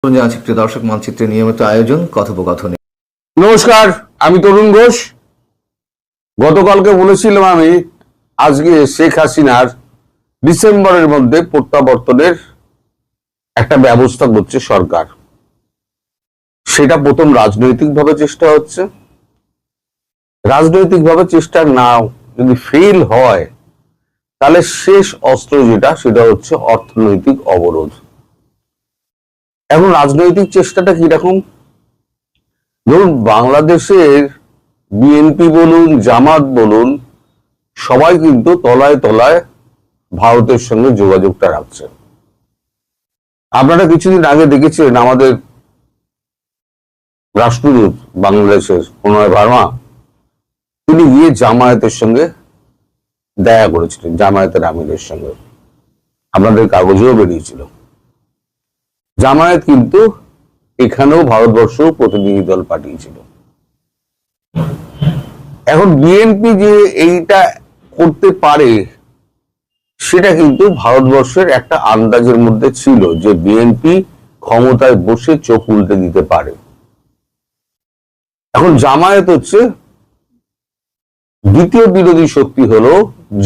প্রিয় দর্শক, মানচিত্রের নিয়মিত আয়োজন কথোপকথনে। নমস্কার, আমি তরুণ ঘোষ। গতকালকে বলেছিলাম আমি আজকে শেখ হাসিনার ডিসেম্বরের মধ্যে প্রত্যাবর্তনের একটা ব্যবস্থা করছে সরকার। সেটা প্রথম রাজনৈতিকভাবে চেষ্টা হচ্ছে। রাজনৈতিকভাবে চেষ্টা না যদি ফেল হয়, তাহলে শেষ অস্ত্র সেটা হচ্ছে অর্থনৈতিক অবরোধ। এখন রাজনৈতিক চেষ্টাটা কিরকম? ধরুন, বাংলাদেশের বিএনপি বলুন, জামাত বলুন, সবাই কিন্তু তলায় তলায় ভারতের সঙ্গে যোগাযোগটা রাখছে। আপনারা কিছুদিন আগে দেখেছিলেন আমাদের রাষ্ট্রদূত বাংলাদেশের প্রণয় ভার্মা, তিনি গিয়ে জামায়াতের সঙ্গে দেখা করেছিলেন, জামায়াতের আমিরের সঙ্গে। আপনাদের কাগজেও বেরিয়েছিল। জামায়াত কিন্তু এখানেও ভারতবর্ষ প্রতিনিধি দল পাঠিয়েছিল। এখন বিএনপি যে এইটা করতে পারে, সেটা কিন্তু ভারতবর্ষের একটা আন্দাজের মধ্যে ছিল যে বিএনপি ক্ষমতায় বসে চোখ উল্টে দিতে পারে। এখন জামায়াত হচ্ছে দ্বিতীয় বিরোধী শক্তি, হলো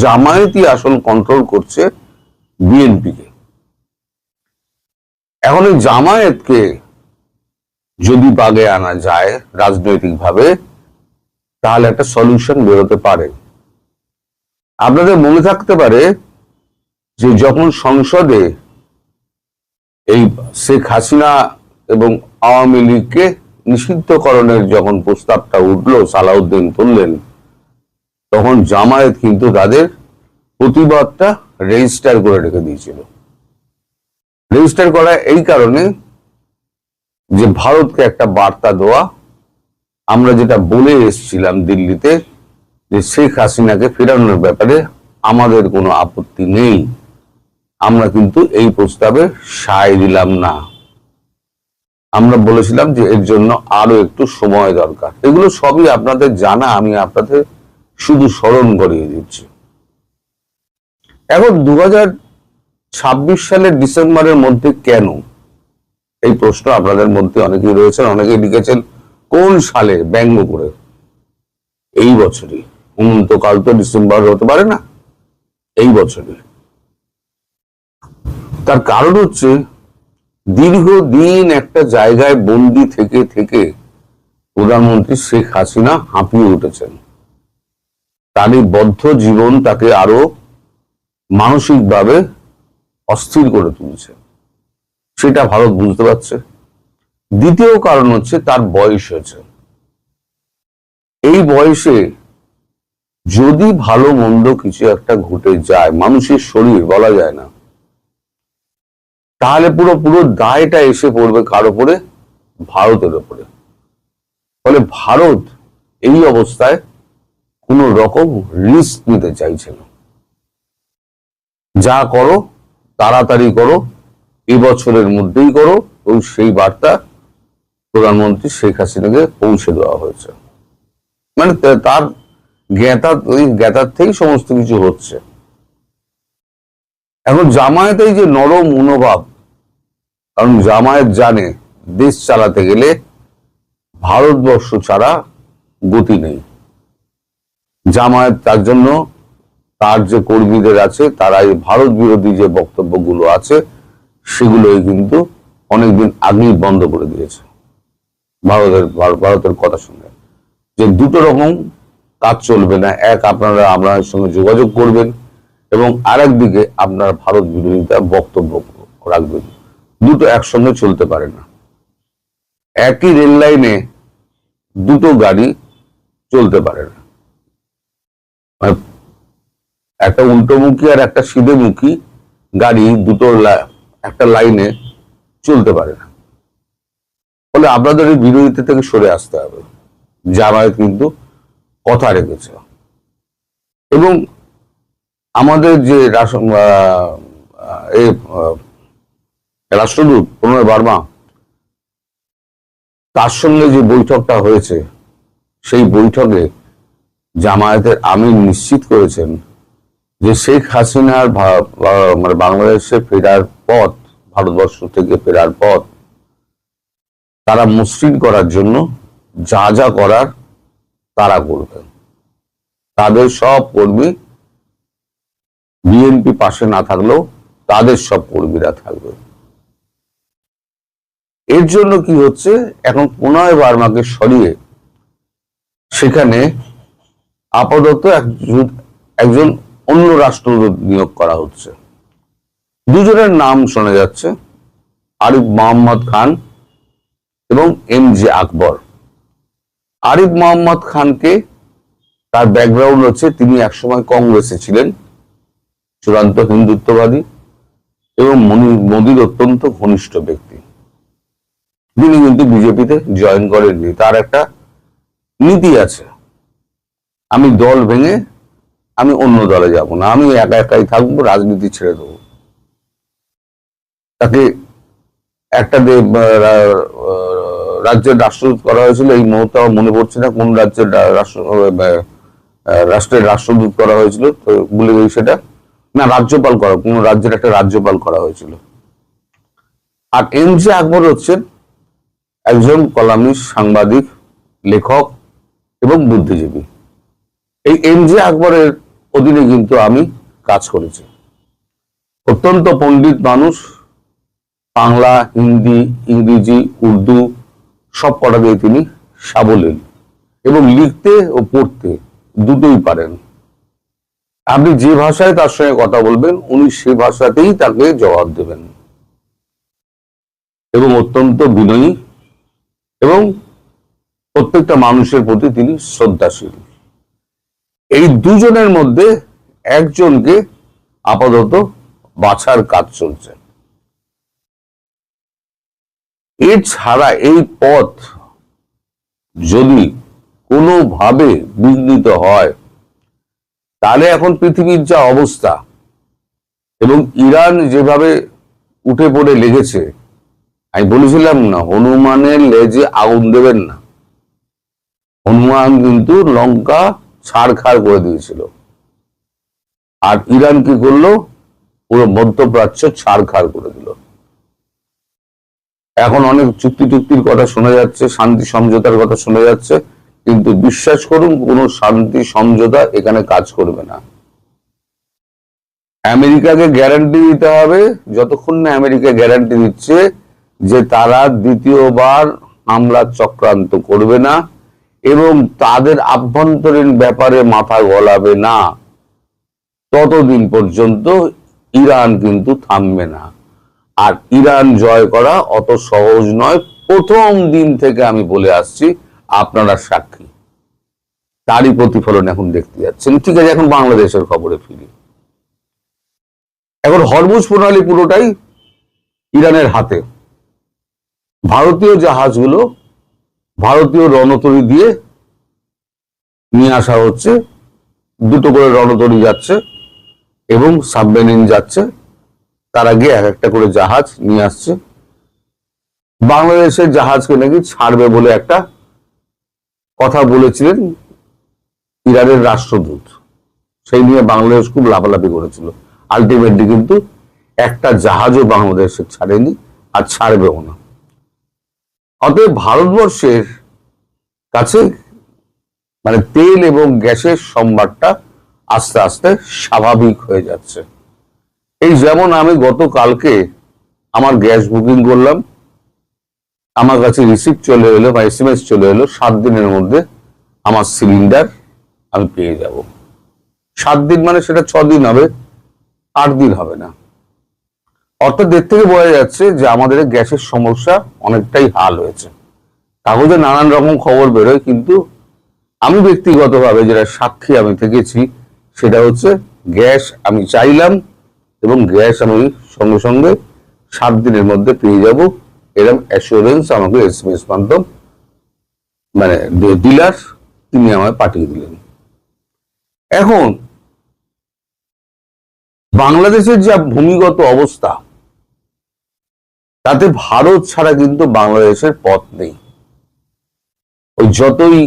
জামায়াতই আসল কন্ট্রোল করছে বিএনপিকে। এখন এই জামায়াতকে যদি বাগে আনা যায় রাজনৈতিকভাবে, তাহলে একটা সলিউশন বেরোতে পারে। আপনাদের মনে থাকতে পারে যে যখন সংসদে এই শেখ হাসিনা এবং আওয়ামী লীগকে নিষিদ্ধকরণের যখন প্রস্তাবটা উঠলো, সালাউদ্দিন তুললেন, তখন জামায়াত কিন্তু তাদের প্রতিবাদটা রেজিস্টার করে রেখে দিয়েছিল। রেজিস্টার করা এই কারণে যে ভারতকে একটা বার্তা দেওয়া, আমরা যেটা বলে এসেছিলাম দিল্লিতে, যে শেখ হাসিনাকে ফেরানোর ব্যাপারে আমাদের কোনো আপত্তি নেই, আমরা কিন্তু এই প্রস্তাবে সায় দিলাম না। আমরা বলেছিলাম যে এর জন্য আরো একটু সময় দরকার। এগুলো সবই আপনাদের জানা, আমি আপনাদের শুধু স্মরণ করিয়ে দিচ্ছি। এখন 2026 সালের ডিসেম্বরের মধ্যে কেন, এই প্রশ্ন আপনাদের মধ্যে অনেকেই রয়েছেন। অনেকেই লিখেছেন কোন সালে, ব্যঙ্গ করে। এই বছরই, অনন্তকাল তো ডিসেম্বর হতে পারে না, এই বছরই। তার কারণ হচ্ছে দীর্ঘদিন একটা জায়গায় বন্দি থেকে থেকে প্রধানমন্ত্রী শেখ হাসিনা হাঁপিয়ে উঠেছেন। তার এই বদ্ধ জীবন তাকে আরো মানসিকভাবে অস্থির করে তুলছে, সেটা ভারত বুঝতে পারছে। দ্বিতীয় কারণ হচ্ছে তার বয়স হয়েছে। এই বয়সে যদি ভালো মন্দ কিছু একটা ঘটে যায়, মানুষের শরীর বলা যায় না, তাহলে পুরো দায়টা এসে পড়বে কার উপরে? ভারতের উপরে। ফলে ভারত এই অবস্থায় কোন রকম রিস্ক নিতে চাইছে না। যা করো তাড়াতাড়ি করো, এবছরের মধ্যেই করো, এবং সেই বার্তা প্রধানমন্ত্রী শেখ হাসিনাকে পৌঁছে দেওয়া হয়েছে। মানে তার জ্ঞাতার্থেই সমস্ত কিছু হচ্ছে। এখন জামায়াতেই যে নরম মনোভাব, কারণ জামায়াত জানে দেশ চালাতে গেলে ভারতবর্ষ ছাড়া গতি নেই। জামায়াত তার জন্য তার যে কর্মীদের আছে, তারা এই ভারত বিরোধী যে বক্তব্যগুলো আছে, সেগুলোই কিন্তু অনেকদিন আগেই বন্ধ করে দিয়েছে। ভারতের কথা শুনে যে দুটো রকম কাজ চলবে না। এক, আপনারা আপনার সঙ্গে যোগাযোগ করবেন, এবং আরেক দিকে আপনারা ভারত বিরোধিতা বক্তব্য রাখবেন। দুটো একসঙ্গে চলতে পারে না। একই রেল লাইনে দুটো গাড়ি চলতে পারে না। একটা উল্টোমুখী আর একটা সিধেমুখী গাড়ি দুটো একটা লাইনে চলতে পারে না। ফলে আপনাদের এই বিরোধিতা থেকে সরে আসতে হবে। জামায়াত কিন্তু কথা রেখেছে। এবং আমাদের যে রাষ্ট্রদূত প্রণয় ভার্মা, তার সঙ্গে যে বৈঠকটা হয়েছে, সেই বৈঠকে জামায়াতের আমির নিশ্চিত করেছেন যে শেখ হাসিনার মানে বাংলাদেশে ফেরার পথ, ভারতবর্ষ থেকে ফেরার পথ, তারা মসৃণ করার জন্য যা যা করার তারা করবে। তাদের সব কর্মী বিএনপি পাশে না থাকলেও তাদের সব কর্মীরা থাকবে। এর জন্য কি হচ্ছে, এখন প্রণয় বার্মাকে সরিয়ে সেখানে আপাতত একজন অন্য রাষ্ট্রদূত নিয়োগ করা হচ্ছে। দুজনের নাম শোনা যাচ্ছে, আরিফ মোহাম্মদ খান এবং এম.জে. আকবর। আরিফ মোহাম্মদ খানকে তার ব্যাকগ্রাউন্ড হচ্ছে তিনি একসময় কংগ্রেসে ছিলেন, চূড়ান্ত হিন্দুত্ববাদী এবং মোদীর অত্যন্ত ঘনিষ্ঠ ব্যক্তি। তিনি কিন্তু বিজেপিতে জয়েন করেননি। তার একটা নীতি আছে, আমি দল ভেঙে আমি অন্য দলে যাব না, আমি একা একাই থাকবো, রাজনীতি ছেড়ে দেবো। তাকে একটা রাজ্যের রাষ্ট্রদূত করা হয়েছিল, এই মুহূর্তে আমার মনে পড়ছে না কোন রাজ্যের রাষ্ট্রের রাষ্ট্রদূত করা হয়েছিল, তো ভুলে গেছি সেটা, না রাজ্যপাল করা, কোন রাজ্যের একটা রাজ্যপাল করা হয়েছিল। আর এম.জে. আকবর হচ্ছেন একজন কলামিস্ট, সাংবাদিক, লেখক এবং বুদ্ধিজীবী। এই এম.জে. আকবরের অধীনে কিন্তু আমি কাজ করেছি। অত্যন্ত পণ্ডিত মানুষ, বাংলা, হিন্দি, ইংরেজি, উর্দু সব কটা দিয়ে তিনি সাবলীল এবং লিখতে ও পড়তে দুটোই পারেন। আপনি যে ভাষায় তার সঙ্গে কথা বলবেন উনি সে ভাষাতেই তাকে জবাব দেবেন এবং অত্যন্ত বিনয়ী এবং প্রত্যেকটা মানুষের প্রতি তিনি শ্রদ্ধাশীল। এই দুজনের মধ্যে একজনকে আপাতত বাছার কাজ চলছে। এছাড়া এই পথ যদি কোনোভাবে বিঘ্নিত হয় তাহলে এখন পৃথিবীর যা অবস্থা এবং ইরান যেভাবে উঠে পড়ে লেগেছে, আমি বলেছিলাম না হনুমানের লেজে আগুন দেবেন না, হনুমান কিন্তু লঙ্কা ছাড়খাড় করে দিয়েছিল, আর ইরান কি করলো, পুরো মধ্যপ্রাচ্য ছাড়খাড় করে দিল। এখন অনেক চুক্তির কথা শোনা যাচ্ছে, শান্তি সমঝোতার কথা শোনা যাচ্ছে, কিন্তু বিশ্বাস করুন কোন শান্তি সমঝোতা এখানে কাজ করবে না। আমেরিকাকে গ্যারান্টি দিতে হবে, যতক্ষণ না আমেরিকা গ্যারান্টি দিচ্ছে যে তারা দ্বিতীয়বার হামলা চক্রান্ত করবে না এবং তাদের আভ্যন্তরীণ ব্যাপারে মাথা গলাবে না, ততদিন পর্যন্ত ইরান কিন্তু থামবে না। আর ইরান জয় করা অত সহজ নয়, প্রথম দিন থেকে আমি বলে আসছি, আপনারা সাক্ষী, তারই প্রতিফলন এখন দেখতে যাচ্ছেন। ঠিক আছে, এখন বাংলাদেশের খবরে ফিরি। এখন হরমুজ প্রণালী পুরোটাই ইরানের হাতে। ভারতীয় জাহাজগুলো ভারতীয় রণতরী দিয়ে নিয়ে আসা হচ্ছে, দুটো করে রণতরী যাচ্ছে এবং সাবমেরিন যাচ্ছে, তার আগে এক একটা করে জাহাজ নিয়ে আসছে। বাংলাদেশের জাহাজকে নাকি ছাড়বে বলে একটা কথা বলেছিলেন ইরানের রাষ্ট্রদূত, সেই নিয়ে বাংলাদেশ খুব লাফালাফি করেছিল। আলটিমেটলি কিন্তু একটা জাহাজও বাংলাদেশে ছাড়েনি আর ছাড়বেও না। অতএব ভারতবর্ষের কাছে মানে তেল এবং গ্যাসের সম্ভারটা আস্তে আস্তে স্বাভাবিক হয়ে যাচ্ছে। এই যেমন আমি গতকালকে আমার গ্যাস বুকিং করলাম, আমার কাছে রিসিপ্ট চলে এলো বা SMS চলে এলো, 7 দিনের মধ্যে আমার সিলিন্ডার আমি পেয়ে যাব। 7 দিন মানে সেটা 6 দিন হবে, 8 দিন হবে না। অর্থাৎ এর থেকে বোঝা যাচ্ছে যে আমাদের গ্যাসের সমস্যা অনেকটাই হাল হয়েছে। কাগজে নানান রকম খবর বেরোয়, কিন্তু আমি ব্যক্তিগতভাবে যেটা সাক্ষী আমি থেকেছি সেটা হচ্ছে গ্যাস আমি চাইলাম এবং গ্যাস আমি সঙ্গে সঙ্গে 7 দিনের মধ্যে পেয়ে যাব, এরকম অ্যাসুরেন্স আমাকে SMS মাধ্যম মানে ডিলার তিনি আমায় পাঠিয়ে দিলেন। এখন বাংলাদেশের যা ভূমিগত অবস্থা, তাতে ভারত ছাড়া কিন্তু বাংলাদেশের পথ নেই। ওই যতই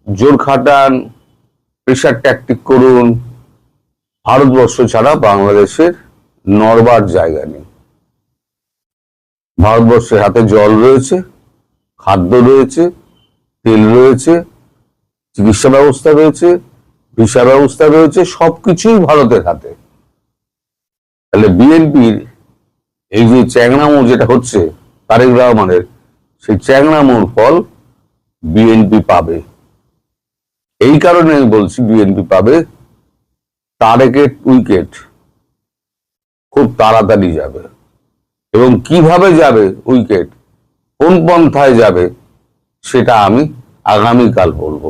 জোর খাটান, প্রেশার ট্যাকটিক করুন, ভারতবর্ষ ছাড়া বাংলাদেশের নড়বার জায়গা নেই। ভারতবর্ষের হাতে জল রয়েছে, খাদ্য রয়েছে, তেল রয়েছে, চিকিৎসা ব্যবস্থা রয়েছে, ভিসা ব্যবস্থা রয়েছে, সবকিছুই ভারতের হাতে। তাহলে বিএনপির এই যে চ্যাংড়ামো যেটা হচ্ছে তারেক রহমানের, সেই চ্যাংড়ামোর ফল বিএনপি পাবে। এই কারণে আমি বলছি বিএনপি পাবে। তারেকের উইকেট খুব তাড়াতাড়ি যাবে, এবং কিভাবে যাবে উইকেট, কোন পন্থায় যাবে, সেটা আমি আগামীকাল বলবো।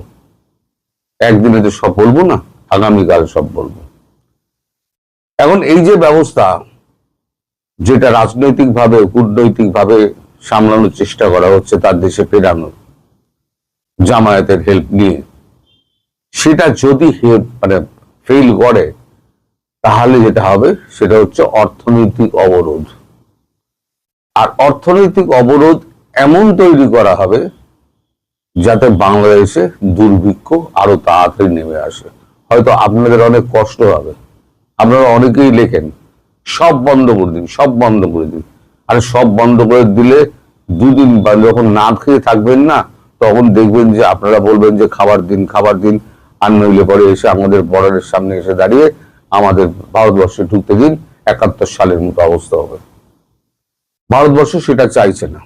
একদিনে তো সব বলবো না, আগামীকাল সব বলবো। এখন এই যে ব্যবস্থা, যেটা রাজনৈতিকভাবে কূটনৈতিকভাবে সামলানোর চেষ্টা করা হচ্ছে, তার দেশে ফেরানোর জামায়াতের হেল্প নিয়ে, সেটা যদি মানে ফেল করে, তাহলে যেটা হবে সেটা হচ্ছে অর্থনৈতিক অবরোধ। আর অর্থনৈতিক অবরোধ এমন তৈরি করা হবে যাতে বাংলাদেশে দুর্ভিক্ষ আরো তাড়াতাড়ি নেমে আসে। হয়তো আপনাদের অনেক কষ্ট হবে, আপনারা অনেকেই লেখেন সব বন্ধ করে দিন, সব বন্ধ করে দিন। আর সব বন্ধ করে দিলে দুদিন বা যখন না খেয়ে থাকবেন না, তখন দেখবেন যে আপনারা বলবেন যে খাবার দিন, খাবার দিন। আর নইলে পরে এসে আমাদের বর্ডারের সামনে এসে দাঁড়িয়ে আমাদের ভারতবর্ষে ঢুকতে দিন, 71 সালের মতো অবস্থা হবে। ভারতবর্ষ সেটা চাইছে না।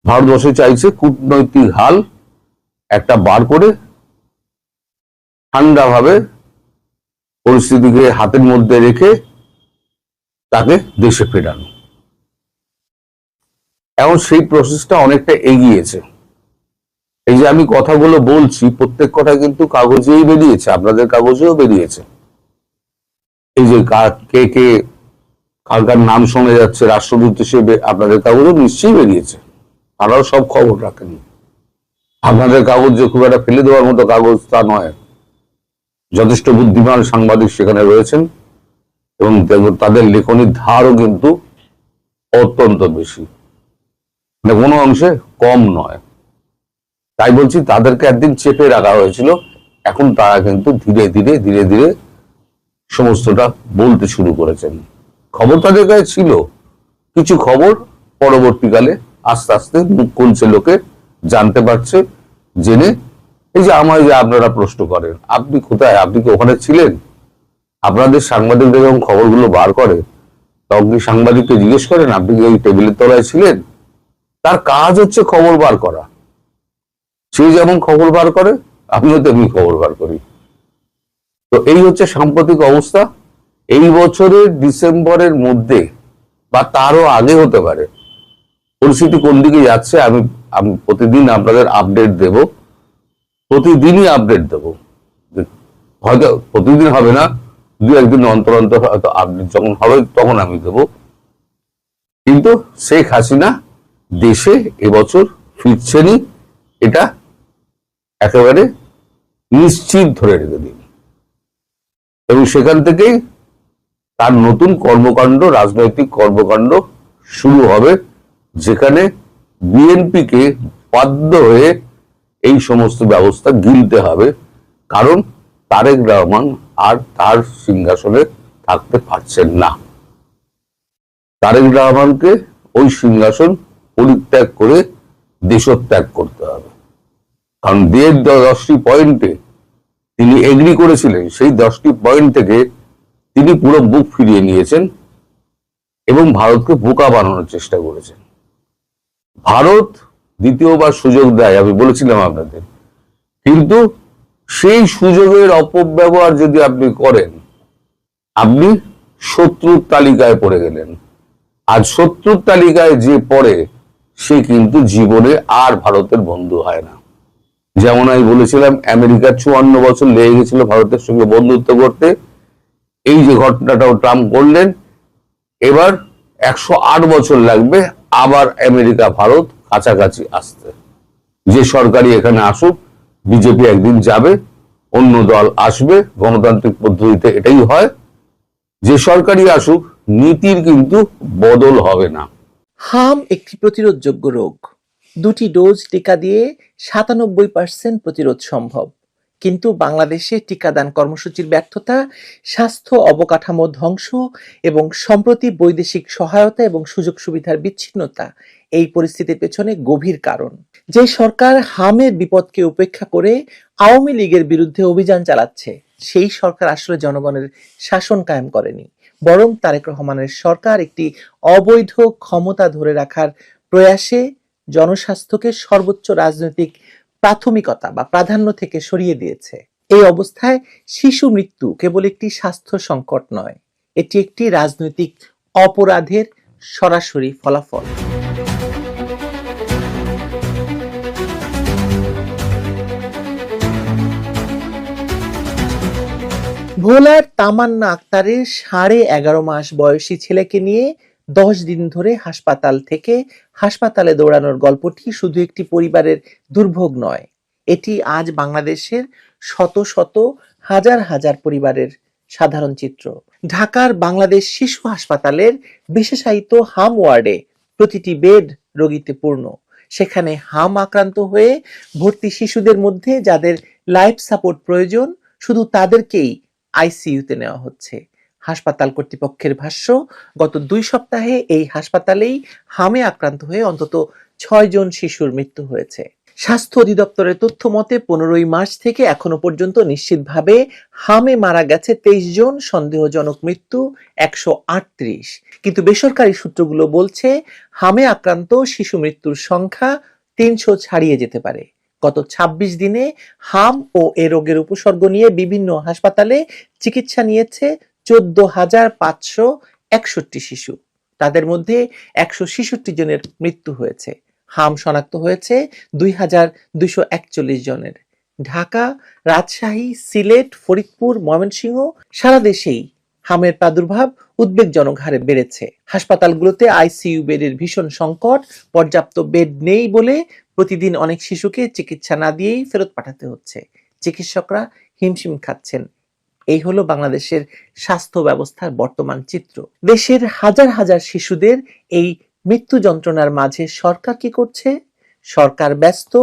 ভারতবর্ষ চাইছে কূটনৈতিক হাল একটা বার করে ঠান্ডাভাবে পরিস্থিতিকে হাতের মধ্যে রেখে তাকে দেশে ফেরানো। এখন সেই প্রসেসটা অনেকটা এগিয়েছে। এই যে আমি কথাগুলো বলছি, প্রত্যেক কথা কিন্তু কাগজেই বেরিয়েছে, আপনাদের কাগজেও বেরিয়েছে। এই যে কে কে কার কার নাম শোনা যাচ্ছে রাষ্ট্রদূত হিসেবে, আপনাদের কাগজও নিশ্চয়ই বেরিয়েছে। তারাও সব খবর রাখেন। আপনাদের কাগজ যে খুব একটা ফেলে দেওয়ার মতো কাগজ তা নয়। যথেষ্ট বুদ্ধিমান সাংবাদিক সেখানে রয়েছেন, এবং তাদের লেখনির ধারও কিন্তু অত্যন্ত বেশি, মানে কোনো অংশে কম নয়। তাই বলছি তাদেরকে একদিন চেপে রাখা হয়েছিল, এখন তারা কিন্তু ধীরে ধীরে ধীরে ধীরে সমস্তটা বলতে শুরু করেছেন। খবর তাদের কাছে ছিল, কিছু খবর পরবর্তীকালে আস্তে আস্তে মুখ খুলছে, লোকে জানতে পারছে, জেনে এই যে আমায় যে আপনারা প্রশ্ন করেন, আপনি কোথায়, আপনি কি ওখানে ছিলেন? আপনাদের সাংবাদিকরা যখন খবরগুলো বার করে, তখন কি সাংবাদিককে জিজ্ঞেস করেন আপনি কি ওই টেবিলের তলায় ছিলেন? তার কাজ হচ্ছে খবর বার করা। সে যেমন খবর বার করে, আমিও তেমনি খবর বার করি। তো এই হচ্ছে সাম্প্রতিক অবস্থা। এই বছরের ডিসেম্বরের মধ্যে বা তারও আগে হতে পারে, পরিস্থিতি কোন দিকে যাচ্ছে আমি আমি প্রতিদিন আপনাদের আপডেট দেব, প্রতিদিনই আপডেট দেব। হয়তো প্রতিদিন হবে না, দু একদিন অন্তর অন্তর হয়তো আপডেট যখন হবে তখন আমি দেব। কিন্তু শেখ হাসিনা দেশে এবছর ফিরছেনই, এটা একেবারে নিশ্চিত ধরে রেখে দিন। এবং সেখান থেকেই তার নতুন কর্মকাণ্ড, রাজনৈতিক কর্মকাণ্ড শুরু হবে, যেখানে বিএনপিকে বাধ্য হয়ে এই সমস্ত ব্যবস্থা গিলতে হবে। কারণ তারেক রহমান আর তার সিংহাসনে থাকতে পারছেন না। তারেক রহমানকে ওই সিংহাসন পরিত্যাগ করে দেশত্যাগ করতে হবে। কারণ 10টি পয়েন্টে তিনি এগ্রি করেছিলেন, সেই 10টি পয়েন্ট থেকে তিনি পুরো বুক ফিরিয়ে নিয়েছেন এবং ভারতকে বোকা বানানোর চেষ্টা করেছেন। ভারত দ্বিতীয়বার সুযোগ দেয়, আমি বলেছিলাম আপনাদের, কিন্তু সেই সুযোগের অপব্যবহার যদি আপনি করেন, আপনি শত্রুর তালিকায় পড়ে গেলেন। আর শত্রুর তালিকায় যে পড়ে, সে কিন্তু জীবনে আর ভারতের বন্ধু হয় না। যেমন আমি বলেছিলাম, আমেরিকা 54 বছর লেগে গেছিল ভারতের সঙ্গে বন্ধুত্ব করতে। এই যে ঘটনাটাও ট্রাম্প করলেন, এবার 108 বছর লাগবে আবার আমেরিকা ভারত কাছাকাছি আসতে। যে সরকারি এখানে আসুক, বিজেপি একদিন যাবে, অন্য দল আসবে, গণতান্ত্রিক পদ্ধতিতে এটাই হয়। যে সরকারি আসুক, নীতির কিন্তু বদল হবে না। হাম একটি প্রতিরোধযোগ্য রোগ। 2টি ডোজ টিকা দিয়ে 97% প্রতিরোধ সম্ভব, কিন্তু বাংলাদেশে টিকাদান কর্মসূচির ব্যর্থতা, স্বাস্থ্য অবকাঠামো ধ্বংস এবং সম্প্রতি বৈদেশিক সহায়তা এবং সুযোগ সুবিধার বিচ্ছিন্নতা এই পরিস্থিতির পেছনে গভীর কারণ। যে সরকার হামের বিপদকে উপেক্ষা করে আওয়ামী লীগের বিরুদ্ধে অভিযান চালাচ্ছে, সেই সরকার আসলে জনগণের শাসন কায়েম করেনি, বরং তারেক রহমানের সরকার একটি অবৈধ ক্ষমতা ধরে রাখার প্রয়াসে জনস্বাস্থ্যকে সর্বোচ্চ রাজনৈতিক প্রাথমিকতা বা প্রাধান্য থেকে সরিয়ে দিয়েছে। এই অবস্থায় শিশু মৃত্যু কেবল একটি স্বাস্থ্য সংকট নয়, এটি একটি রাজনৈতিক অপরাধের সরাসরি ফলাফল। ভোলার তামান্না আক্তারের 11.5 মাস বয়সী ছেলেকে নিয়ে 10 দিন ধরে হাসপাতাল থেকে হাসপাতালে দৌড়ানোর গল্পটি শুধু একটি পরিবারের দুর্ভোগ নয়, এটি আজ বাংলাদেশের শত শত হাজার হাজার পরিবারের সাধারণ চিত্র। ঢাকার বাংলাদেশ শিশু হাসপাতালের বিশেষায়িত হাম ওয়ার্ডে প্রতিটি বেড রোগীতে পূর্ণ। সেখানে হাম আক্রান্ত হয়ে ভর্তি শিশুদের মধ্যে যাদের লাইফ সাপোর্ট প্রয়োজন, শুধু তাদেরকেই আইসিইউতে নেওয়া হচ্ছে। হাসপাতাল কর্তৃপক্ষের ভাষ্য, গত 2 সপ্তাহে এই হাসপাতালেই হামে আক্রান্ত হয়ে অন্তত 6 জন শিশুর মৃত্যু হয়েছে। স্বাস্থ্য অধিদপ্তরের তথ্য মতে 15 মার্চ থেকে এখনো পর্যন্ত নিশ্চিতভাবে হামে মারা গেছে 23 জন, সন্দেহজনক মৃত্যু 138। কিন্তু বেসরকারি সূত্রগুলো বলছে হামে আক্রান্ত শিশু মৃত্যুর সংখ্যা 300 ছাড়িয়ে যেতে পারে। গত 26 দিনে হাম ও এ রোগের উপসর্গ নিয়ে বিভিন্ন হাসপাতালে চিকিৎসা নিয়েছে 14,561 শিশু। তাদের মধ্যে 166 জনের মৃত্যু হয়েছে। হাম শনাক্ত হয়েছে 2,241 জনের। ঢাকা, রাজশাহী, সিলেট, ফরিদপুর, ময়মনসিংহ, সারা দেশেই হামের প্রাদুর্ভাব উদ্বেগজনক হারে বেড়েছে। হাসপাতালগুলোতে আইসিইউ বেডের ভীষণ সংকট, পর্যাপ্ত বেড নেই বলে প্রতিদিন অনেক শিশুকে চিকিৎসা না দিয়েই ফেরত পাঠাতে হচ্ছে। চিকিৎসকরা হিমশিম খাচ্ছেন। এই হলো বাংলাদেশের স্বাস্থ্য ব্যবস্থার বর্তমান চিত্র। দেশের হাজার হাজার শিশুদের এই মৃত্যু যন্ত্রণার মাঝে সরকার কি করছে? সরকার ব্যস্ত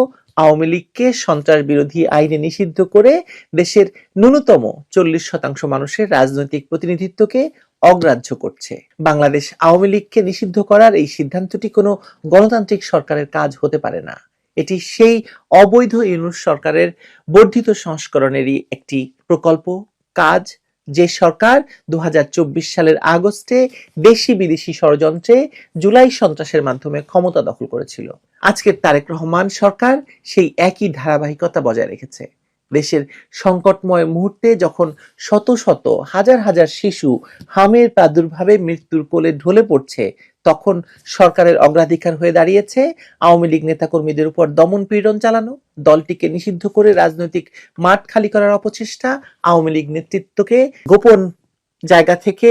আওয়ামী লীগকে সন্ত্রাস বিরোধী আইনে নিষিদ্ধ করে দেশের ন্যূনতম 40% মানুষের রাজনৈতিক প্রতিনিধিত্বকে অগ্রাহ্য করছে। বাংলাদেশ আওয়ামী লীগকে নিষিদ্ধ করার এই সিদ্ধান্তটি কোনো গণতান্ত্রিক সরকারের কাজ হতে পারে না। এটি সেই অবৈধ ইউনূস সরকারের বর্ধিত সংস্করণেরই একটি প্রকল্প কাজ, যে সরকার 2024 সালের আগস্টে দেশি বিদেশি ষড়যন্ত্রে জুলাই সন্ত্রাসের মাধ্যমে ক্ষমতা দখল করেছিল। আজকের তারেক রহমান সরকার সেই একই ধারাবাহিকতা বজায় রেখেছে। দেশের সংকটময় মুহূর্তে যখন শত শত হাজার হাজার শিশু হামের প্রাদুর্ভাবে মৃত্যুর কোলে ঢলে পড়ছে, তখন সরকারের অগ্রাধিকার হয়ে দাঁড়িয়েছে আওয়ামী লীগ নেতাকর্মীদের উপর দমন পীড়ন চালানো, দলটিকে নিষিদ্ধ করে রাজনৈতিক মাঠ খালি করার অপচেষ্টা, আওয়ামী লীগ নেতৃত্বকে গোপন জায়গা থেকে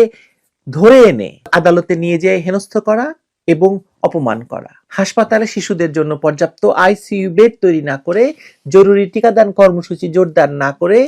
ধরে এনে আদালতে নিয়ে যেয়ে হেনস্থ করা এবং অপমান করা। হাসপাতালে শিশুদের জন্য পর্যাপ্ত আইসিইউ বেড তৈরি না করে, জরুরি টিকাদান কর্মসূচি জোরদার না করে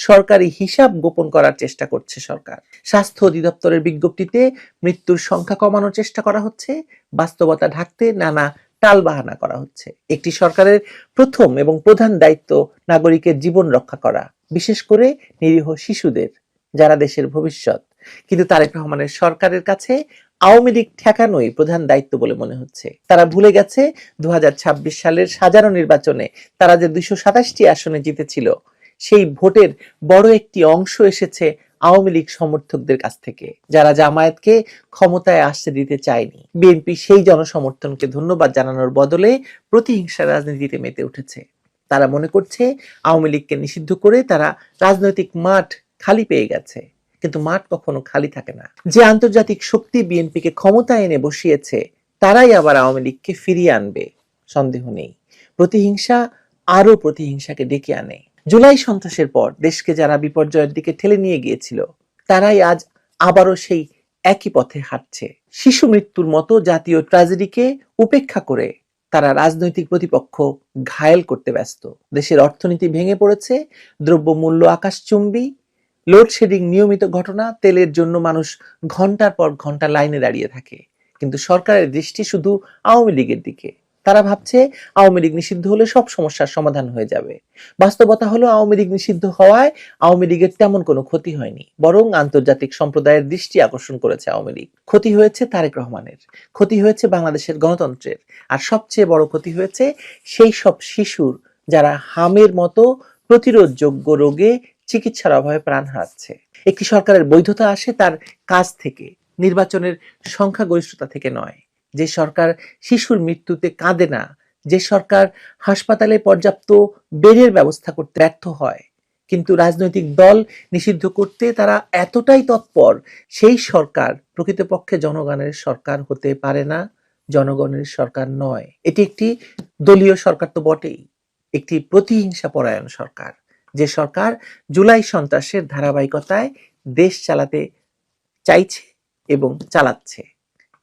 সরকারি হিসাব গোপন করার চেষ্টা করছে সরকার। স্বাস্থ্য অধিদপ্তরের বিজ্ঞপ্তিতে মৃত্যুর সংখ্যা কমানোর চেষ্টা করা হচ্ছে, বাস্তবতা ঢাকতে নানা টালবাহানা করা হচ্ছে। একটি সরকারের প্রথম এবং প্রধান দায়িত্ব নাগরিকের জীবন রক্ষা করা, বিশেষ করে নিরীহ শিশুদের, যারা দেশের ভবিষ্যৎ। কিন্তু তারেক রহমানের সরকারের কাছে আওয়ামী লীগ ঠেকানোই প্রধান দায়িত্ব বলে মনে হচ্ছে। তারা ভুলে গেছে 2026 সালের সাজানো নির্বাচনে তারা যে 227টি আসনে জিতেছিল, সেই ভোটের বড় একটি অংশ এসেছে আওয়ামী লীগ সমর্থকদের কাছ থেকে, যারা জামায়াতকে ক্ষমতায় আসতে দিতে চায়নি। বিএনপি সেই জনসমর্থনকে ধন্যবাদ জানানোর বদলে প্রতিহিংসা রাজনীতিতে মেতে উঠেছে। তারা মনে করছে আওয়ামী লীগকে নিষিদ্ধ করে তারা রাজনৈতিক মাঠ খালি পেয়ে গেছে, কিন্তু মাঠ কখনো খালি থাকে না। যে আন্তর্জাতিক শক্তি বিএনপিকে ক্ষমতায় এনে বসিয়েছে, তারাই আবার আওয়ামী লীগকে ফিরিয়ে আনবে, সন্দেহ নেই। প্রতিহিংসা আরো প্রতিহিংসাকে ডেকে আনে। জুলাই সন্ত্রাসের পর দেশকে যারা বিপর্যয়ের দিকে ঠেলে নিয়ে গিয়েছিল, তারাই আজ আবারও সেই একই পথে হাঁটছে। শিশু মৃত্যুর মতো জাতীয় ট্র্যাজেডিকে উপেক্ষা করে তারা রাজনৈতিক প্রতিপক্ষ ঘায়েল করতে ব্যস্ত। দেশের অর্থনীতি ভেঙে পড়েছে, দ্রব্যমূল্য আকাশচুম্বী, লোডশেডিং নিয়মিত ঘটনা, তেলের জন্য মানুষ ঘন্টার পর ঘন্টা লাইনে দাঁড়িয়ে থাকে। কিন্তু সরকারের দৃষ্টি শুধু আওয়ামী লীগের দিকে। তারা ভাবছে আওয়ামী লীগ নিষিদ্ধ হলে সব সমস্যার সমাধান হয়ে যাবে। বাস্তবতা হলো আওয়ামী লীগ নিষিদ্ধ হওয়ায় আওয়ামী লীগের তেমন কোনো ক্ষতি হয়নি, বরং আন্তর্জাতিক সম্প্রদায়ের দৃষ্টি আকর্ষণ করেছে আওয়ামী লীগ। ক্ষতি হয়েছে তারেক রহমানের, ক্ষতি হয়েছে বাংলাদেশের গণতন্ত্রের, আর সবচেয়ে বড় ক্ষতি হয়েছে সেই সব শিশুর যারা হামের মতো প্রতিরোধযোগ্য রোগে চিকিৎসার অভাবে প্রাণ হারাচ্ছে। একটি সরকারের বৈধতা আসে তার কাজ থেকে, নির্বাচনের সংখ্যাগরিষ্ঠতা থেকে নয়। যে সরকার শিশুর মৃত্যুতে কাঁদে না, যে সরকার হাসপাতালে পর্যাপ্ত বেডের ব্যবস্থা করতে ব্যর্থ হয়, কিন্তু রাজনৈতিক দল নিষিদ্ধ করতে তারা এতটাই তৎপর, সেই সরকার প্রকৃতপক্ষে জনগণের সরকার হতে পারে না, জনগণের সরকার নয়। এটি একটি দলীয় সরকার তো বটেই, একটি প্রতিহিংসা পরায়ণ সরকার, যে সরকার জুলাই সন্ত্রাসের ধারাবাহিকতায় দেশ চালাতে চাইছে এবং চালাচ্ছে।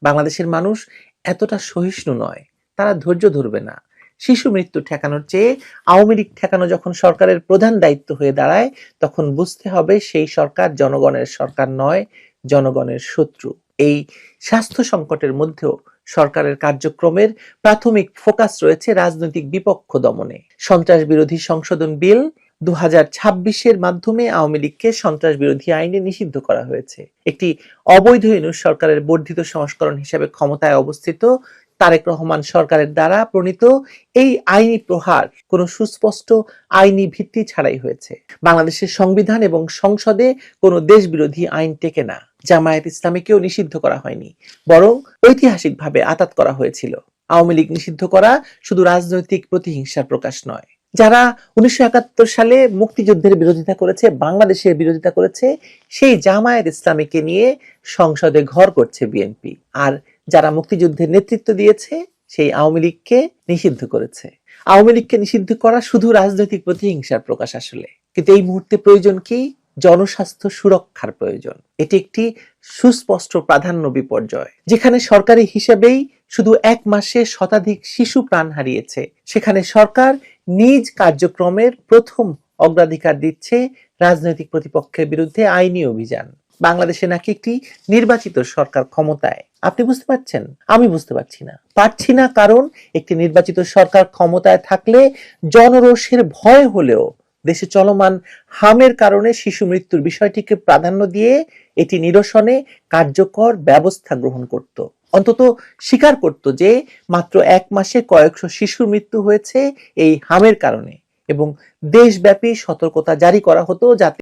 বাংলাদেশের মানুষ এতটা সহিষ্ণু নয়, তারা ধৈর্য ধরবে না। শিশু মৃত্যু ঠেকানোর চেয়ে আওয়ামী লীগ ঠেকানো যখন সরকারের প্রধান দায়িত্ব হয়ে দাঁড়ায়, তখন বুঝতে হবে সেই সরকার জনগণের সরকার নয়, জনগণের শত্রু। এই স্বাস্থ্য সংকটের মধ্যেও সরকারের কার্যক্রমের প্রাথমিক ফোকাস রয়েছে রাজনৈতিক বিপক্ষ দমনে। সন্ত্রাস বিরোধী সংশোধন বিল 2026-এর মাধ্যমে আওয়ামী লীগকে সন্ত্রাস বিরোধী আইনে নিষিদ্ধ করা হয়েছে। একটি অবৈধ ইউনূস সরকারের বর্ধিত সংস্করণ হিসেবে ক্ষমতায় অবস্থিত তারেক রহমান সরকারের দ্বারা প্রণীত এই আইনি প্রহার কোনো সুস্পষ্ট আইনি ভিত্তি ছাড়াই হয়েছে। বাংলাদেশের সংবিধান এবং সংসদে কোনো দেশ বিরোধী আইন টেকে না। জামায়াত ইসলামীকেও নিষিদ্ধ করা হয়নি, বরং ঐতিহাসিকভাবে আঁতাত করা হয়েছিল। আওয়ামী লীগ নিষিদ্ধ করা শুধু রাজনৈতিক প্রতিহিংসার প্রকাশ নয়। যারা 1971 সালে মুক্তিযুদ্ধের বিরোধিতা করেছে, বাংলাদেশের বিরোধিতা করেছে, সেই জামায়াত ইসলামীকে নিয়ে সংসদে ঘর করছে বিএনপি। আর যারা মুক্তিযুদ্ধের নেতৃত্ব দিয়েছে, সেই আওয়ামী লীগকে নিষিদ্ধ করেছে। আওয়ামী লীগকে নিষিদ্ধ করা শুধু রাজনৈতিক প্রতিহিংসার প্রকাশ আসলে, কিন্তু এই মুহূর্তে প্রয়োজন কি? জনস্বাস্থ্য সুরক্ষার প্রয়োজন। এটি একটি সুস্পষ্ট প্রাধান্য বিপর্যয়। যেখানে সরকারি হিসেবেই শুধু 1 মাসে শতাধিক শিশু প্রাণ হারিয়েছে, সেখানে সরকার নিজ কার্যক্রমের প্রথম অগ্রাধিকার দিচ্ছে রাজনৈতিক প্রতিপক্ষের বিরুদ্ধে আইনি অভিযান। বাংলাদেশে নাকি একটি নির্বাচিত সরকার ক্ষমতায়। আপনি বুঝতে পারছেন? আমি বুঝতে পারছি না, কারণ একটি নির্বাচিত সরকার ক্ষমতায় থাকলে জনরোষের ভয় হলেও দেশে চলমান হামের কারণে শিশু মৃত্যুর বিষয়টিকে প্রাধান্য দিয়ে এটি নিরসনে কার্যকর ব্যবস্থা গ্রহণ করত। অন্তত স্বীকার করত যে মাত্র 1 মাসে কয়েকশো শিশুর মৃত্যু হয়েছে এই হামের কারণে, এবং দেশব্যাপী সতর্কতা জারি করা হতো যাতে